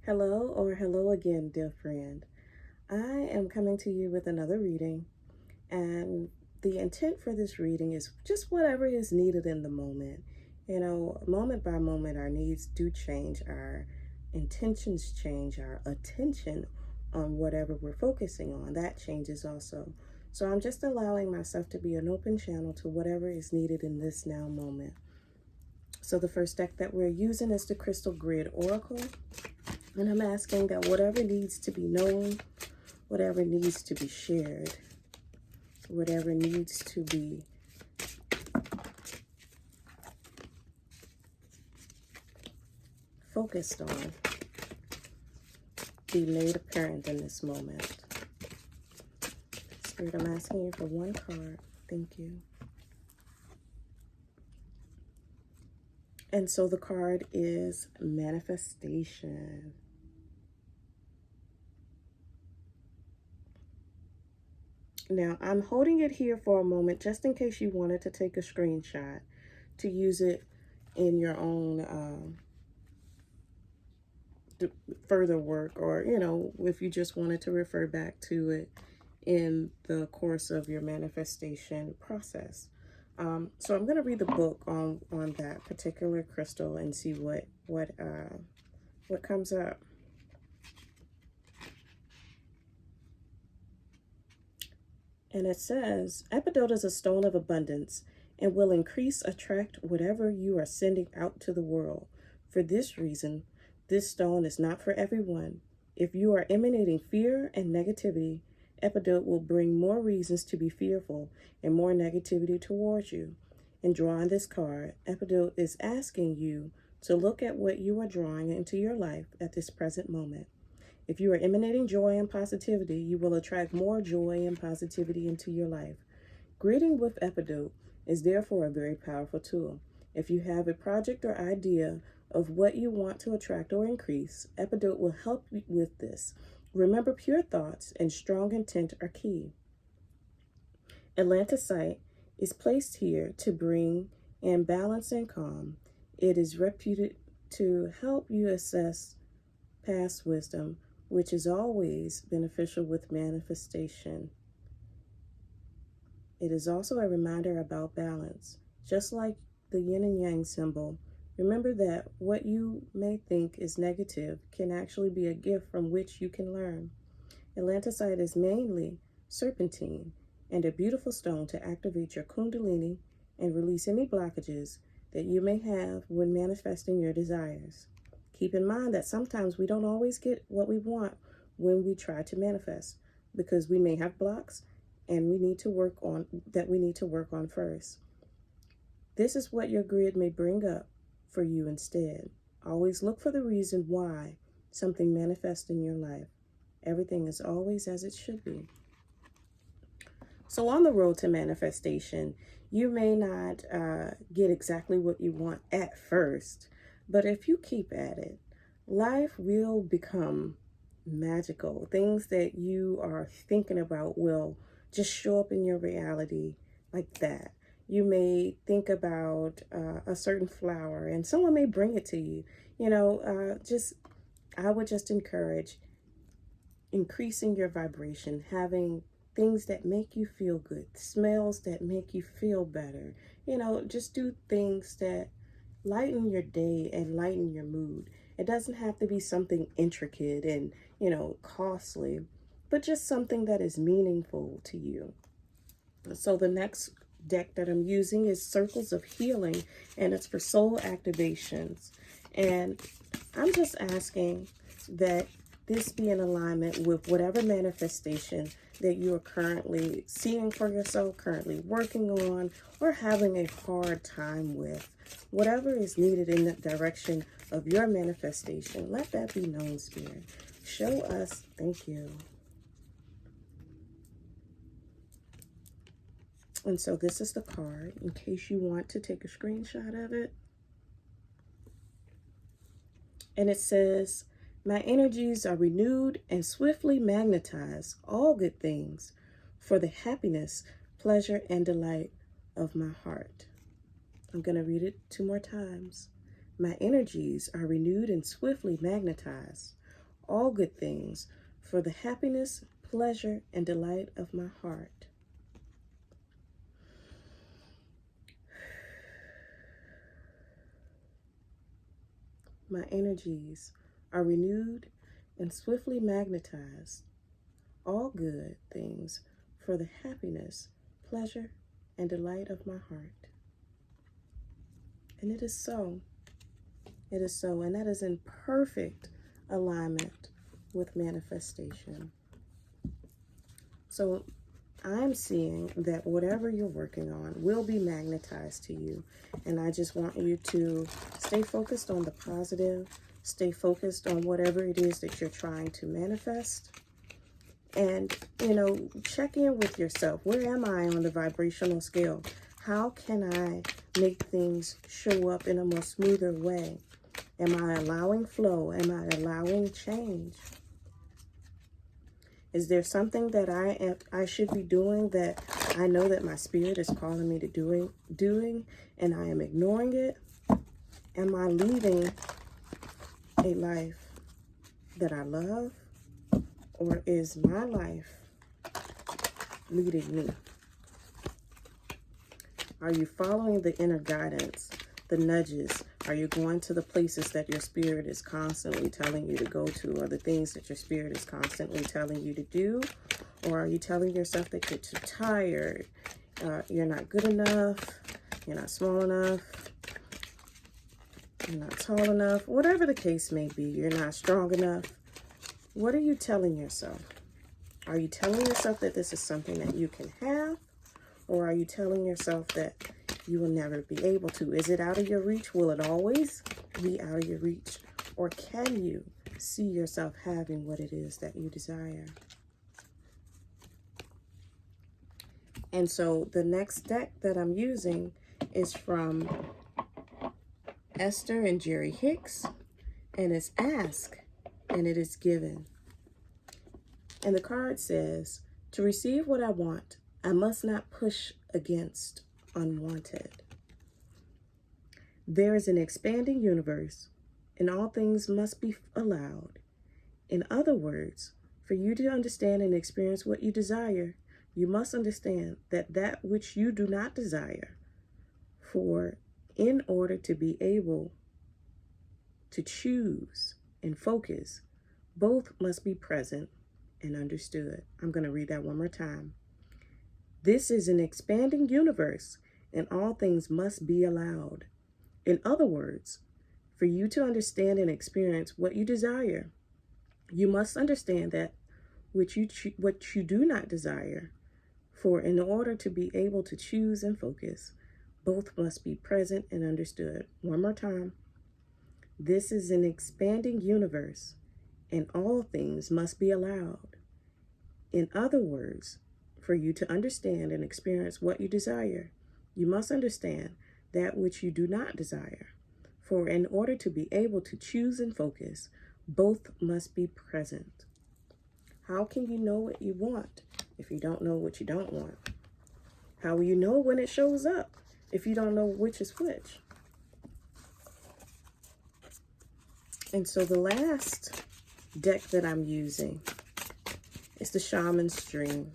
Hello or hello again, dear friend. I am coming to you with another reading, and the intent for this reading is just whatever is needed in the moment. Moment by moment, our needs do change, our intentions change, our attention on whatever we're focusing on, that changes also. So I'm just allowing myself to be an open channel to whatever is needed in this now moment. So the first deck that we're using is the Crystal Grid Oracle. And I'm asking that whatever needs to be known, whatever needs to be shared, whatever needs to be focused on, be made apparent in this moment. Spirit, I'm asking you for one card. Thank you. And so the card is Manifestation. Now, I'm holding it here for a moment just in case you wanted to take a screenshot to use it in your own further work, or, if you just wanted to refer back to it in the course of your manifestation process. So I'm going to read the book on that particular crystal and see what comes up. And it says, Epidote is a stone of abundance and will attract whatever you are sending out to the world. For this reason, this stone is not for everyone. If you are emanating fear and negativity, Epidote will bring more reasons to be fearful and more negativity towards you. In drawing this card, Epidote is asking you to look at what you are drawing into your life at this present moment. If you are emanating joy and positivity, you will attract more joy and positivity into your life. Greeting with Epidote is therefore a very powerful tool. If you have a project or idea of what you want to attract or increase, Epidote will help you with this. Remember, pure thoughts and strong intent are key. Atlanticite is placed here to bring in balance and calm. It is reputed to help you assess past wisdom, which is always beneficial with manifestation. It is also a reminder about balance. Just like the yin and yang symbol, remember that what you may think is negative can actually be a gift from which you can learn. Atlanticite is mainly serpentine and a beautiful stone to activate your kundalini and release any blockages that you may have when manifesting your desires. Keep in mind that sometimes we don't always get what we want when we try to manifest, because we may have blocks and we need to work on first. This is what your grid may bring up for you instead. Always look for the reason why something manifests in your life. Everything is always as it should be. So on the road to manifestation, you may not get exactly what you want at first, but if you keep at it, life will become magical. Things that you are thinking about will just show up in your reality like that. You may think about a certain flower and someone may bring it to you. I would just encourage increasing your vibration, having things that make you feel good, smells that make you feel better. Just do things that lighten your day and lighten your mood. It doesn't have to be something intricate and, costly, but just something that is meaningful to you. So the next deck that I'm using is Circles of Healing, and it's for soul activations. And I'm just asking that this be in alignment with whatever manifestation that you are currently seeing for yourself, currently working on, or having a hard time with. Whatever is needed in that direction of your manifestation, let that be known, Spirit. Show us. Thank you. And so this is the card, in case you want to take a screenshot of it. And it says, my energies are renewed and swiftly magnetize all good things for the happiness, pleasure, and delight of my heart. I'm going to read it 2 more times. My energies are renewed and swiftly magnetize all good things for the happiness, pleasure, and delight of my heart. My energies are renewed and swiftly magnetized all good things for the happiness, pleasure, and delight of my heart. And it is so. It is so. And that is in perfect alignment with manifestation. So I'm seeing that whatever you're working on will be magnetized to you. And I just want you to stay focused on the positive, stay focused on whatever it is that you're trying to manifest. And, check in with yourself. Where am I on the vibrational scale? How can I make things show up in a more smoother way? Am I allowing flow? Am I allowing change? Is there something that I should be doing that I know that my spirit is calling me to doing and I am ignoring it? Am I leading a life that I love? Or is my life leading me? Are you following the inner guidance, the nudges? Are you going to the places that your spirit is constantly telling you to go to, or the things that your spirit is constantly telling you to do? Or are you telling yourself that you're too tired, you're not good enough, you're not small enough, you're not tall enough, whatever the case may be, you're not strong enough? What are you telling yourself? Are you telling yourself that this is something that you can have? Or are you telling yourself that you will never be able to? Is it out of your reach? Will it always be out of your reach? Or can you see yourself having what it is that you desire? And so the next deck that I'm using is from Esther and Jerry Hicks, and it's Ask, and it is Given. And the card says, to receive what I want, I must not push against unwanted. There is an expanding universe, and all things must be allowed. In other words, for you to understand and experience what you desire, you must understand that which you do not desire, for in order to be able to choose and focus, both must be present and understood. I'm going to read that one more time. This is an expanding universe, and all things must be allowed. In other words, for you to understand and experience what you desire, you must understand that what you do not desire. For in order to be able to choose and focus, both must be present and understood. One more time. This is an expanding universe, and all things must be allowed. In other words, for you to understand and experience what you desire, you must understand that which you do not desire. For in order to be able to choose and focus, both must be present. How can you know what you want if you don't know what you don't want? How will you know when it shows up if you don't know which is which? And so the last deck that I'm using is the Shaman Stream.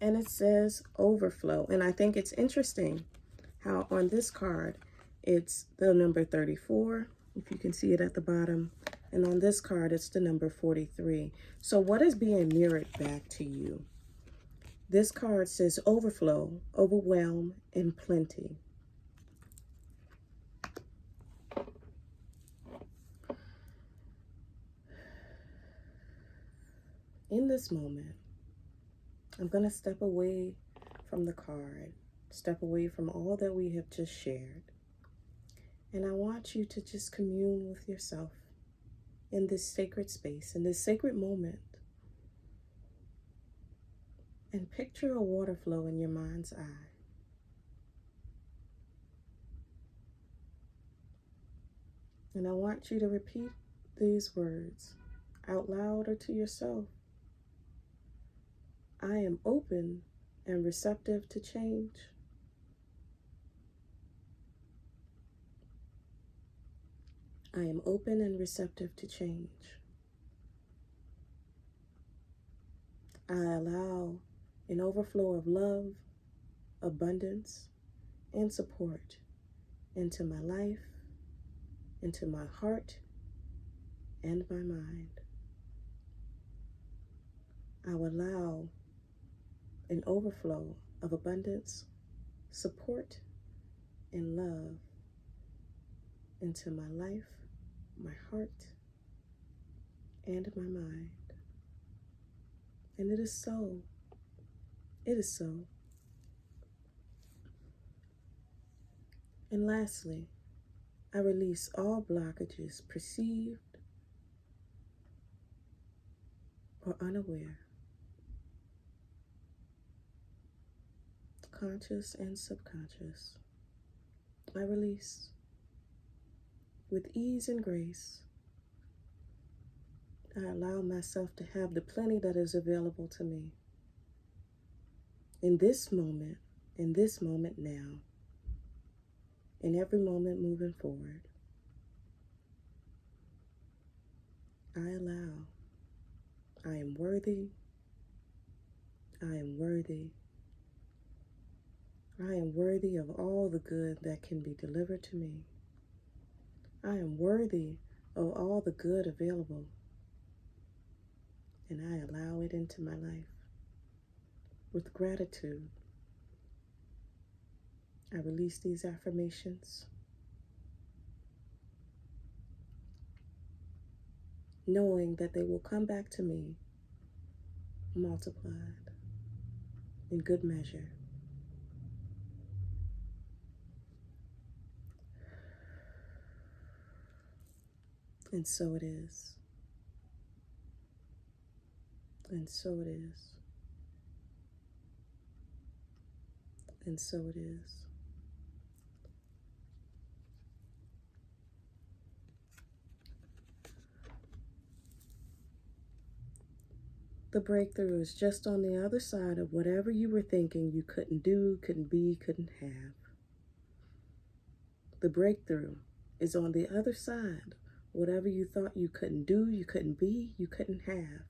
And it says overflow. And I think it's interesting how on this card, it's the number 34, if you can see it at the bottom. And on this card, it's the number 43. So what is being mirrored back to you? This card says overflow, overwhelm, and plenty. In this moment, I'm going to step away from the card, step away from all that we have just shared. And I want you to just commune with yourself in this sacred space, in this sacred moment. And picture a water flow in your mind's eye. And I want you to repeat these words out loud or to yourself. I am open and receptive to change. I am open and receptive to change. I allow an overflow of love, abundance, and support into my life, into my heart, and my mind. I will allow an overflow of abundance, support, and love into my life, my heart, and my mind. And it is so. It is so. And lastly, I release all blockages, perceived or unaware, conscious and subconscious. I release with ease and grace. I allow myself to have the plenty that is available to me in this moment now, in every moment moving forward. I allow. I am worthy. I am worthy. I am worthy of all the good that can be delivered to me. I am worthy of all the good available, and I allow it into my life. With gratitude, I release these affirmations, knowing that they will come back to me multiplied in good measure. And so it is. And so it is. And so it is. The breakthrough is just on the other side of whatever you were thinking you couldn't do, couldn't be, couldn't have. The breakthrough is on the other side. Whatever you thought you couldn't do, you couldn't be, you couldn't have.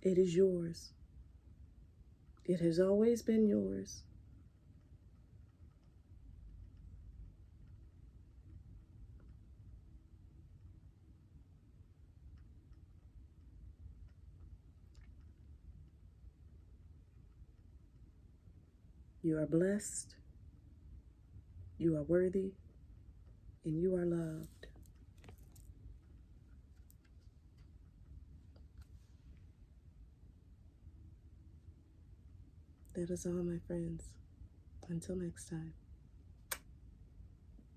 It is yours. It has always been yours. You are blessed, you are worthy, and you are loved. That is all, my friends. Until next time.